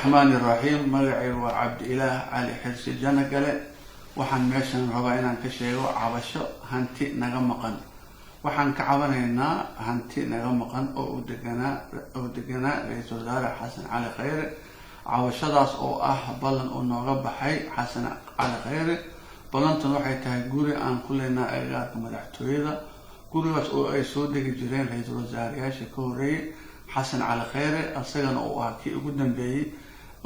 الرحمن الرحيم مقعي وعبد إله علي حرس الجنة waxaan meeshan rabaa inaan ka sheego cabasho hanti naga maqan waxaan ka cabanaynaa hanti naga maqan oo u deganaa ra'iisul wasaare Xasan Cali Khayre cabashadaas oo ballan oo nooga baxay Xasan Cali Khayre ballantan waxay tahay guri aan ku leenahay agagaarka madaxtooyada gurigaas oo ay soo degi jireen ra'iisul wasaarayaasha ka horeeyay Xasan Cali Khayre asagana oo kii ugu dambeeyay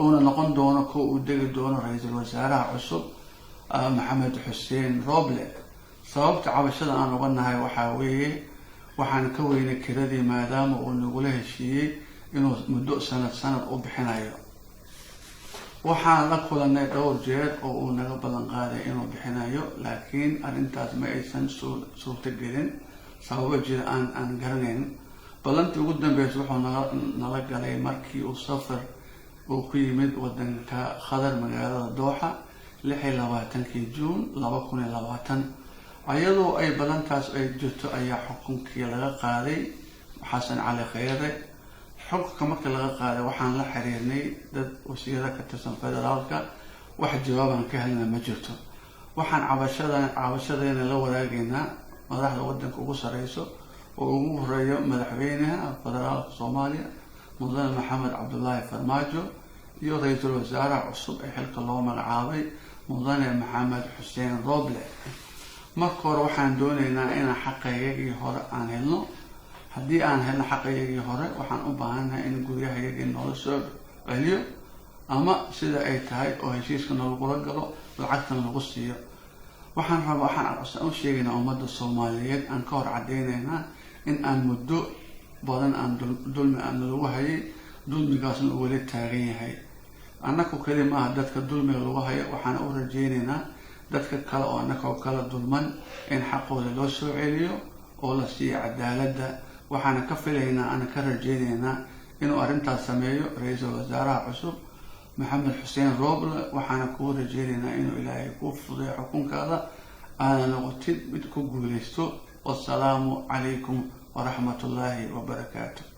oo noqon doono ko u degi doono ra'iisul wasaaraha cusub محمد حسين روبلة صوبت عبشة أنا وقلنا وحاويه وحن كوين كردي ما دام ونقوله الشيء إنه مدة سنة أو بحناية وحن نقول أن دور جير أو نقبل نقاله إنه بحناية لكن أنت ما يسن صوت الجيرين صوب جير أن قرنين بلنت قدام بيسوح نلقى لي مركي وصفر وقيمة ودن كخضر مجال الدوحة 26 جون 2020 ayadoo ay balantaas ay jirto ayaa xukunkii laga qaaday Xasan Cali Khayre xukunka markii laga qaaday waxaan la xiriirnay dad wasiirada ka tirsan federaalka wax jawaab aan ka helnay ma jirto waxaan cabashadeena la wadaagaynaa madaxda wadanka ugu sareyso oo ugu horeeyo madaxweynaha federaalka Soomaaliya Mudane Maxamed Cabdullaahi Farmaajo iyo ra'iisul wasaaraha cusub ee xilka loo magacaabay Mudane Maxamed Xuseen Roble marka hore waxaan doonaynaa in xaqaygii hore aan helno haddii aan helno xaqaygii hore waxaan u baahanahay in guriyahayagii noo soo celiyo ama sida ay tahay oo heshiiska nagula galo lacagtan lagu siiyo waxaan u sheegaynaa ummadda Soomaaliyeed aan ka hor cadeynaynaa in aan muddo badan aan dulmi aan lagu hayay dulmigaasna uu weli taagan yahay annagu kaliya dadka dulmiga lagu hayo waxaan u rajeynaynaa dadka kale oo annagoo kala dulman in xaqooda loo soo celiyo oo la siiyo cadaaladda waxaan ka filaynaa ana ka rajeynaynaa inuu arintaas sameeyo ra'iisul wasaaraha cusub Maxamed Xuseen Roble waxaan ku rajeynaynaa inuu Ilaahay ku fududeeyo xukunkaada aana noqotid mid ku guuleysto wassalaamu calaykum wa rahmatullaahi wa barakaatuh